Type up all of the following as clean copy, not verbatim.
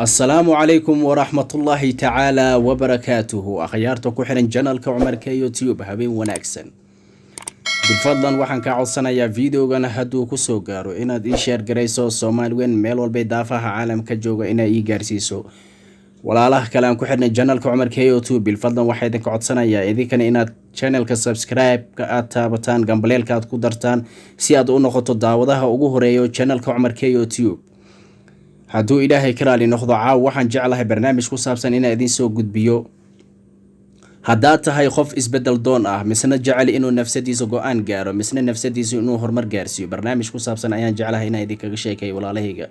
السلام عليكم ورحمة الله تعالى وبركاته أخيارتو كحرن جنال كعمر كيوتيوب هبين وناكسن بالفضل waxaan ka codsanayaa videogan haduu ku soo gaaro inaad ii share gareyso Soomaaliwen meel walba daafaha caalamka jooga inay ii gaarsiiso walaalaha kale aan ku xirnay channelka Umar KYoutube بالفضل waxaan idin ka codsanayaa idinkana inaad channelka subscribe ka aad taabataan gambaleelka aad ku dartaan si aad u noqoto daawadaha ugu horeeyo channelka Umar KYoutube hadduu ilaahay ka raali noqdo caaw waxaan jeclahay barnaamij ku saabsan inaan idin soo gudbiyo haddaad tahay qof isbedel doon ah misna jecel inuu nafsadiisa go'aan gaaro misna nafsadiisa inuu horumar gaarsiiyo barnaamij ku saabsan ayaan jeclahay inaan idin kaga sheekeeyo walaalahayga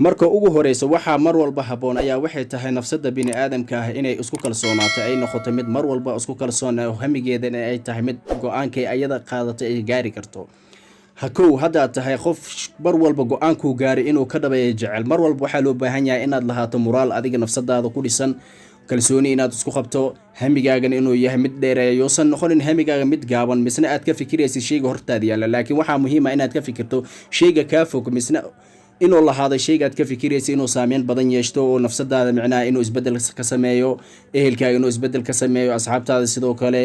marka ugu horeyso waxa mar walba haboon ayaa waxay tahay nafsada bini aadamka ah inay isku kalsoonaato ay noqoto mid mar walba isku kalsoon oo hamigeeda ay tahay mid go'aankay ayada qaadatay ay gaari karto hakow hadda tahay qof bar walba go'aanku gaaray inuu ka dhabeeyo jecel mar walba waxa loo baahan yahay inaad lahaato moraal adiga nafsadaada ku dhisan kalsooni inaad isku qabto hamigaagan inuu yahay mid dheereeyo san noqonin hamigaaga mid gaaban misna aad ka fikiraysid shayga hortaada yaala laakiin waxa muhiim ah inaad ka fikirto shayga ka fog misna inuu lahaado shayga aad ka fikiraysid inuu saameyn badan yeesho oo nafsadaada macnaa inuu isbedel ka sameeyo ehelkaaga inuu isbedel ka sameeyo asxaabtaada sidoo kale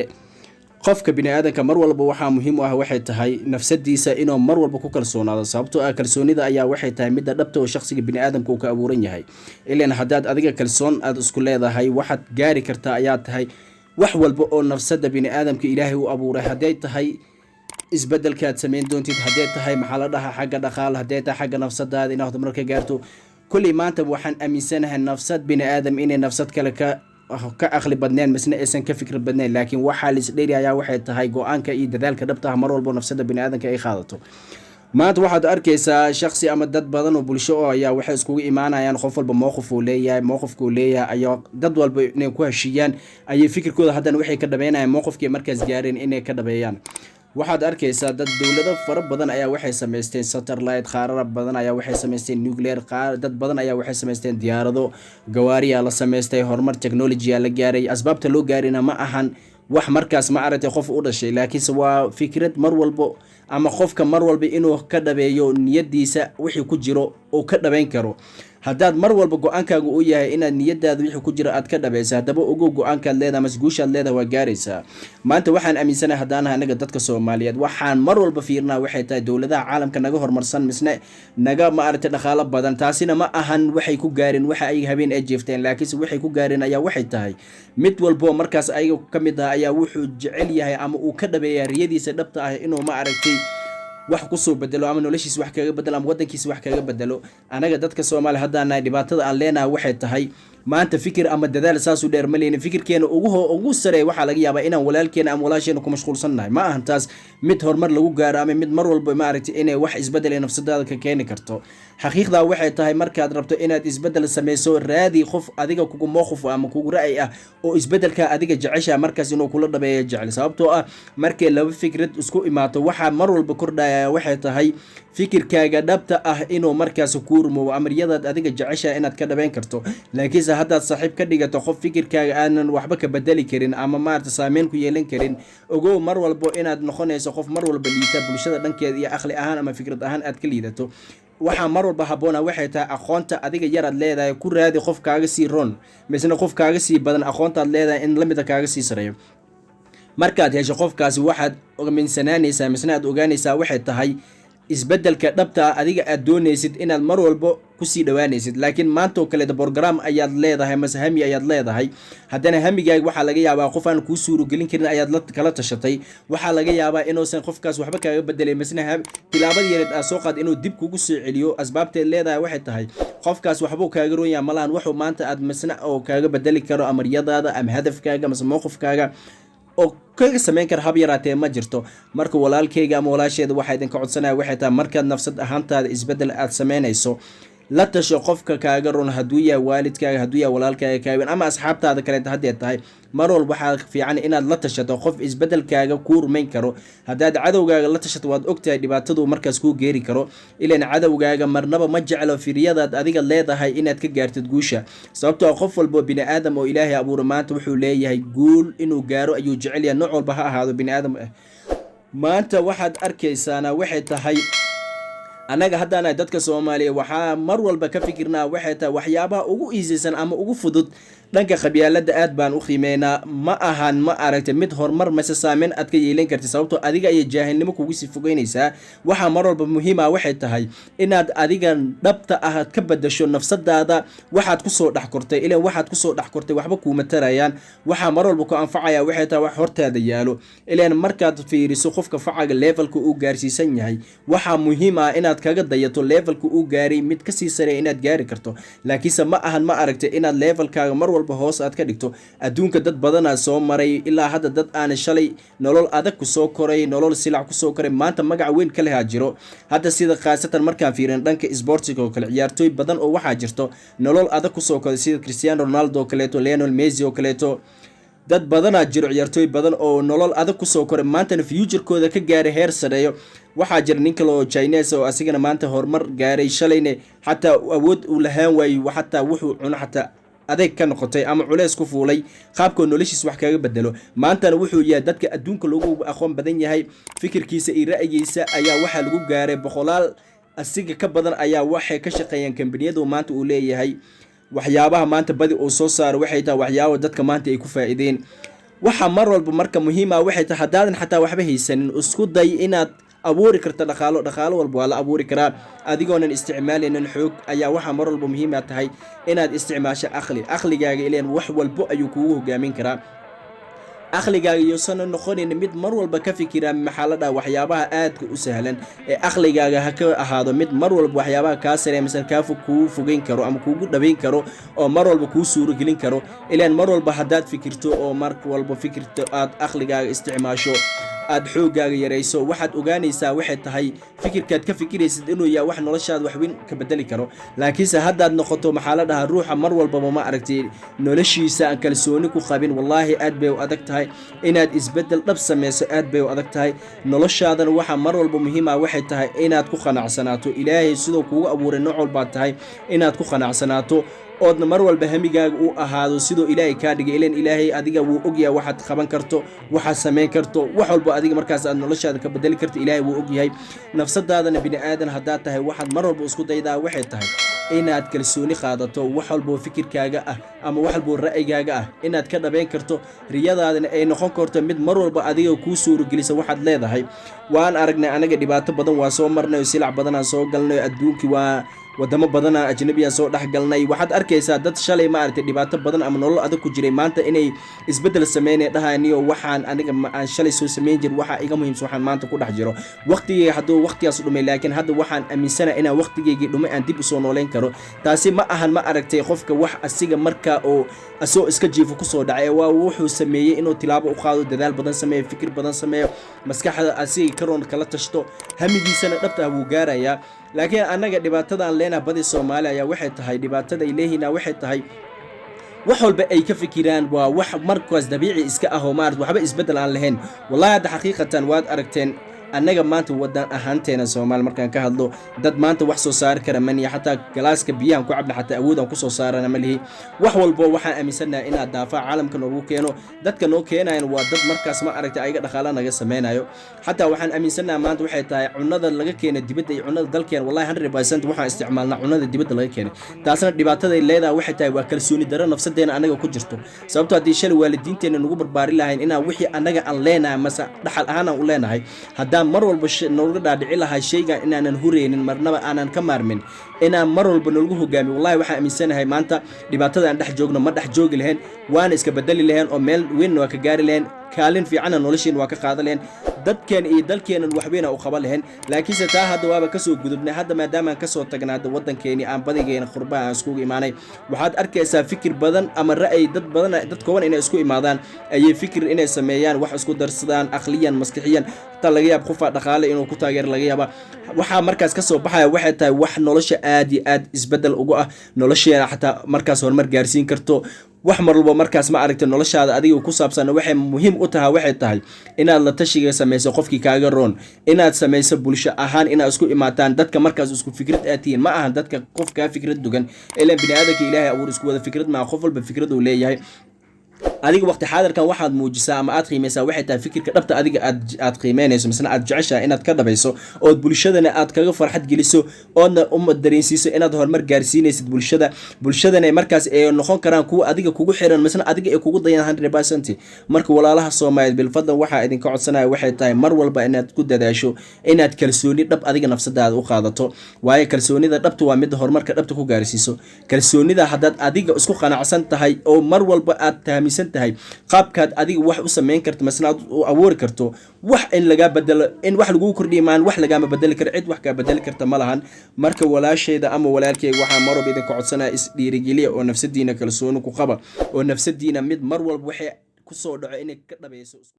qofka bini aadamka mar walba waxa muhiim u ah waxay tahay nafsadiisa inuu mar walba ku kalsoonaado sababtoo ah kalsoonida ayaa waxay tahay mid dhabta oo shakhsiga bini aadamka uu ka abuuran yahay ilaan hadaad adiga kalsoon aad isku leedahay waxaad gaari kartaa ayaa tahay wax walba oo nafsada bini aadamka ilaahay u abuuray haday tahay isbedelkaad sameyn doontid haday tahay maxaa la dhahaa xagga dhaqaale haday tahay xagga nafsadaada inaad marka gaarto kulli maanta waxaan aaminsanahay nafsad bini aadam inay nafsad kale ka aqli badneen misna aysan ka fikir badneen laakiin waxa la isdheeriyaa waxay tahay go'aanka iyo dadaalka dhabta ah mar walba nafsada bini aadamka ay qaadato maanta waxaad arkaysaa shakhsi ama dad badan oo bulsho oo ayaa waxay iskugu imaanayaan qof walba mowqif uu leeyahay ayaa dad walba inay ku heshiiyaan ayay fikirkooda haddana waxay ka dhabeynayaan mowqifkii markaas gaareen inay ka dhabeeyaan waxaad arkaysaa dad dawlado fara badan ayaa waxay sameysteen satellite qaarada badan ayaa waxay sameysteen nuclear dad badan ayaa waxay sameysteen diyaarado gawaariya la sameystay horumar technology la gaaray asbaabta loo gaarina ma ahan wax markaas ma aragtay qof u dhashay laakiin waa fikrad mar walba ama qofka mar walba inuu ka dhabeeyo niyadiisa wixii ku jiro oo ka dhabeyn karo haddaad mar walba go'aankaagu u yahay inaad niyadaada wixii ku jira aad ka dhabaysa haddaba ugu go'aankaad leedahay masguushaad leedahay waa gaaraysaa maanta waxaan aaminsanahay haddaan anaga dadka Soomaaliyeed waxaan mar walba fiirnaa waxay tahay dawladaha caalamka naga horumarsan misna naga ma aragtay dhaqaale badan taasina ma ahan waxay ku gaareen waxa ay habeen ay jeefteen laakiin waxay ku gaareen ayaa waxay tahay mid walba markaas ayaga ka mid ah ayaa wuxuu jecel yahay ama uu ka dhabeeyaa riyadiisa dhabta ah inuu ma aragtay wax ku soo bedelo ama noloshiisa wax kaga bedelo ama wadankiisa wax kaga bedelo anaga dadka Soomaali haddaana dhibaatada aan leenahay waxay tahay maanta fikir ama dadaal saas u dheer maleena fikirkeena ugu sareey waxa laga yaabaa inaan walaalkeena ama walaasheena ku mashquulsanahay ma ahan taas mid horumar lagu gaaro ama mid mar walba ma aragtay inay wax isbedel nafsadaada ka keeni karto xaqiiqda waxay tahay markaad rabto inaad isbedel sameyso raadi qof adiga kugu mowqif ama kugu ra'ay ah oo isbedelka adiga jecesha markaas inuu kula dhabeeyo jecel sababtoo ah markay laba fikrad isku imaato waxa mar walba kordhaya waxay tahay fikirkaaga dhabta ah inuu markaas ku rumo amariyadaad adiga jecesha inaad ka dhabeyn karto laakiin haddaad saaxiib ka dhigato qof fikirkaaga aanan waxba ka bedeli karin ama maarta saameyn ku yeelan karin ogow mar walba inaad noqonayso qof mar walba liita bulshada dhankeeda iyo aqli ahaan ama fikrad ahaan aad ka liidato waxa mar walba haboona waxay tahay aqoonta adiga yaraad leedahay ku raadi qof kaaga sii ron misna qof kaaga sii badan aqoontaad leedahay in lamida kaaga sii sareeyo markaad hesho qofkaasi waxaad ogaansanaanaysaa misna aad ogaanaysaa waxay tahay isbedelka dhabta adiga aad doonaysid inaad mar walba ku sii dhawaanaysid laakiin maanta oo kale program ayaad leedahay masahami ayaad leedahay haddana hamigaaga waxa laga yaabaa qof aan ku suuro gelin karin ayaad la kala tashatay waxa laga yaabaa inuusan qofkaas waxba kaaga bedelay masna tilaabadii yareed aad soo qaad inuu dib kugu soo celiyo asbaabteed leedahay waxay tahay qofkaas waxba kaaga roon yahay malaan wuxuu maanta aad masna oo kaaga bedeli karo amariyadaada ama hadafkaaga ama mowqifkaaga oo kaga sameyn kar hab yaraatee ma jirto marka walaalkayga ama walaasheeda waxa idin ka codsanaya waxay tahay markaad nafsad ahaantaada isbedel aad sameynayso la tasho qofka kaaga run hadduu yahay waalidkaaga hadduu yahay walaalkaaga kaagan ama asxaabtaada kale haddii tahay mar walba waxaa fiican inaad la tashato qof isbedelkaaga ku rumayn karo haddaad cadowgaaga la tashato waad ogtahay dhibaatadu markaas ku geeri karo ilaan cadowgaaga marnaba ma jeclo fikriyadaad adiga leedahay inaad ka gaartid guusha sababtoo qof walba bini aadam oo ilaahay abuuray maanta wuxuu leeyahay guul inuu gaaro ayuu jecel yahay nooc walba ha ahaado bini aadam maanta waxaad arkaysaana waxay tahay annaga haddaana dadka Soomaaliya waxaa mar walba ka fikirnaa waxay tahay waxyaabaha ugu easy-san ama ugu fudud dhanka qabyaalada aad baan u qiimeynaa ma ahan ma aragtay mid horumar mase saameyn aad ka yeelan kartid sababtoo adiga iyo jaahilnimo kugu sii fogeynaysaa waxa mar walba muhiim ah waxay tahay inaad adiga dhabta ah ka badasho nafsadaada waxaad ku soo dhax kortay ilaa waxaad ku soo dhax kortay waxba kuuma tarayaan waxa mar walba ku anfacaya waxay tahay wax hortaada yaalo ilaa markaad fiiriso qofka facaga levelka uu gaarsiisan yahay waxa muhiim ah inaad kaga dayato levelka uu gaaray mid ka sii sare inaad gaari karto laakiinse ma ahan ma aragtay inaad levelkaaga mar hoos aad ka dhigto adduunka dad badanaa soo maray ilaa hadda dad aan shalay nolol adag ku soo koray nolol silac ku soo koray maanta magac weyn ka leh jiro hadda sida khaasatan markaan fiirin dhanka sportiga oo kale ciyaartooy badan oo waxaa jirto nolol adag ku soo koray sida Cristiano Ronaldo oo kaleeto Lionel Messi oo kaleeto dad badanaa jiro ciyaartooy badan oo nolol adag ku soo koray maantana future-kooda ka gaaray heer sareeyo waxaa jira nin kale oo Chinese oo asigana maanta horumar gaaray shalayna xataa awood u lahaan waayay xataa wuxuu cuno xataa adeeg ka noqotay ama culeys ku fuulay qaabkoo noloshiis wax kaga bedelo maantana wuxuu yahay dadka adduunka loogu aqoon badan yahay fikirkiisa iyo ra'yigiisa ayaa waxaa lagu gaaray boqolaal asiga ka badan ayaa waxay ka shaqeeyaan kambaniyadu maanta uu leeyahay waxyaabaha maanta badi uu soo saaro waxay tahay waxyaabo dadka maanta ay ku faa'iideen waxa mar walba marka muhiim ah waxay tahay haddaadan xataa waxba haysanin isku day inaad abuuri karta dhaqaalo walba waa la abuuri karaa adigoonan isticmaalaynin xoog ayaa waxa mar walba muhiim ah tahay inaad isticmaasho aqligaaga ileen wax walba ayuu kugu hogaamin karaa aqligaaga iyoosan noqonin mid mar walba ka fikira maxalada waxyaabaha aadka u sahlan ee aqligaaga ha ka ahaado mid mar walba waxyaabaha ka sareemsan ka kuu fogeyn karo ama kugu dhabeyn karo oo mar walba kuu suuro gelin karo ileen mar walba hadaad fikirto oo mar walba fikirto aad aqligaaga isticmaasho aad xoogaaga yareyso waxaad ogaanaysaa waxay tahay fikirkaad ka fikiraysid inuu yahay wax noloshaada wax weyn ka bedeli karo laakiinse haddaad noqoto maxaladaha ruuxa mar walba ma aragtay noloshiisa aan kalsooni ku qabin wallahi aad bay u adag tahay inaad isbedel dhab sameyso aad bay u adag tahay noloshaadana waxa mar walba muhiim ah waxay tahay inaad ku qanacsanaato ilaahay sidoo kugu abuuray nooc walba tahay inaad ku qanacsanaato oodna mar walba hamigaaga uu ahaado sidoo ilaahay ka dhigay ileen ilaahay adiga wuu ogyahay waxaad qaban karto waxaad sameyn karto wax walba adiga markaas aad noloshaada ka bedeli karto ilaahay wuu ogyahay nafsadaadana bini aadan haddaad tahay waxaad mar walba isku daydaa waxay tahay inaad kalsooni qaadato wax walba fikirkaaga ah ama wax walba ra'yigaaga ah inaad ka dhabeyn karto riyadaadana ay noqon karto mid mar walba adiga kuu suuro gelisa waxaad leedahay waan aragnay anaga dhibaato badan waa soo marnay silac badan aan soo galnay adduunki waa wadamo badan ajnabi ah soo dhaxgalnay waxaad arkaysaa dad shalay ma aragtay dhibaato badan ama nolol adag ku jiray maanta inay isbedel sameeyeen dhahaaniyo waxaan aniga aan shalay soo sameyn jir waxa iga muhiimsan waxaan maanta ku dhex jiro waqtigii haduu waqtigaas dhumay laakiin hadda waxaan aaminsanahay inaan waqtigeygii dhumay aan dib u soo nooleyn karo taasi ma ahan ma aragtay qofka wax asiga marka oo asoo iska jiifo ku soo dhacay waa wuxuu sameeyay inuu tilaabo u qaado dadaal badan sameeyo fikir badan sameeyo maskaxda asiga karoon kala tashto hamigiisana dhabta wuu gaarayaa laakiin anaga dhibaatada aan leenahay badi Soomaaliya ayaa waxay tahay dhibaatada ay leeyihiin waxay tahay wax walba ay ka fikiraan waa wax markaas dabiici iska ah oo maarad waxba isbedel aan lahayn wallahi hada xaqiiqatan waad aragteen annaga maanta wadan ahaanteena Soomaal markaan ka hadlo dad maanta wax soo saar kara man xataa galaaska biyahan ku cabna xataa awood aan ku soo saarana ma lihi wax walba waxaan aaminsanahay in daafac caalamka noogu keeno dadka noo keenayaan waa dad markaas ma aragtay ayaga dhaqaale naga sameeynayo xataa waxaan aaminsanahay maanta waxay tahay cunada laga keenay dibadda iyo cunada dalkeena wallahi 100% waxaan isticmaalnaa cunada dibadda laga keenay taasna dhibaatada ay leedahay waxay tahay waa kalsooni darro nafsadeena anaga ku jirto sababtoo hadii shalay waalidiinteena nagu barbaari lahayn inaan wixii anaga aan leenahay masa dhaxal ahaan aan u leenahay mar walba nologa dhaadhici lahaa shaygan inaanan hureynin marnaba aanan ka maarmin inaan mar walba nologu hogaamiyo wallahi waxaan aaminsanahay maanta dhibaatada aan dhex joogno ma dhex joogi lahayn waana iska bedeli lahayn oo meel weyn waa ka gaari lahayn kaalin fiican nolosheen waa ka qaadan lahayn dadkeen iyo dalkeen wax weyn u qaban lahayn laakiin taa hadda waaba ka soo gudubnay hadda maadaama aan ka soo tagnaado wadankeeni aan badigeena qurbaha aan isku imaanay waxaad arkaysaa fikir badan ama ra'yi dad badan dad kooban inay isku imaadaan ayay fikir inay sameeyaan wax isku darsadaan aqliyan maskaxiyan ta laga yaab qof dhaqaale inuu ku taageer laga yaaba waxa markaas ka soo baxaya waxay tahay wax nolosha aad iyo aad isbedel ugu ah nolosheena xataa markaas horumar gaarsiin karto wax marwalba markaas ma aragtay noloshaada adiga ku saabsan waxay muhiim u tahay waxay tahay inaad la tashiga sameyso qofkii kaaga roon inaad sameyso bulsho ahaan inaad isku imaataan dadka markaas isku fikrad aatiin ma ahan dadka qofka fikrad dugan ilaa bini aadamka ilaahay abuur isku wada fikrad ma qof walba fikrad uu leeyahay adiga waqti xaadirkan waxaad muujisaa ama aad qiimeysaa waxay tahay fikirka dhabta adiga aad qiimeynayso misna aad jeceshahay inaad ka dhabayso oo bulshadana aad kaga farxad geliso oodna uma dareensiiso inaad horumar gaarsiinaysid bulshadana markaas ay noqon karaan kuwa adiga kugu xiran misna adiga ay kugu dayaan 100%. marka walaalaha Soomaaliyeed bilfadlan waxaa idinka codsanaya waxay tahay mar walba inaad ku dadaasho inaad kalsooni dhab adiga nafsadaada u qaadato waayo kalsoonida dhabtu waa mid horumarka dhabta ku gaarsiiso kalsoonida haddaad adiga isku qanacsan tahay oo mar walba aad taamisan tahay qaabkaad adiga wax u sameyn karto masna aad u awoori karto wax in laga bedelo in wax lagu kordhiyo maan wax laga ma bedeli karo cid wax ka bedeli karta ma lahan marka walaashayda ama walaalkay waxa mar walba idinka codsanaya is dhiirigeliya oo nafsadiina kalsooni ku qaba oo nafsadiina mid mar walba waxay ku soo dhaco inay ka dhabayso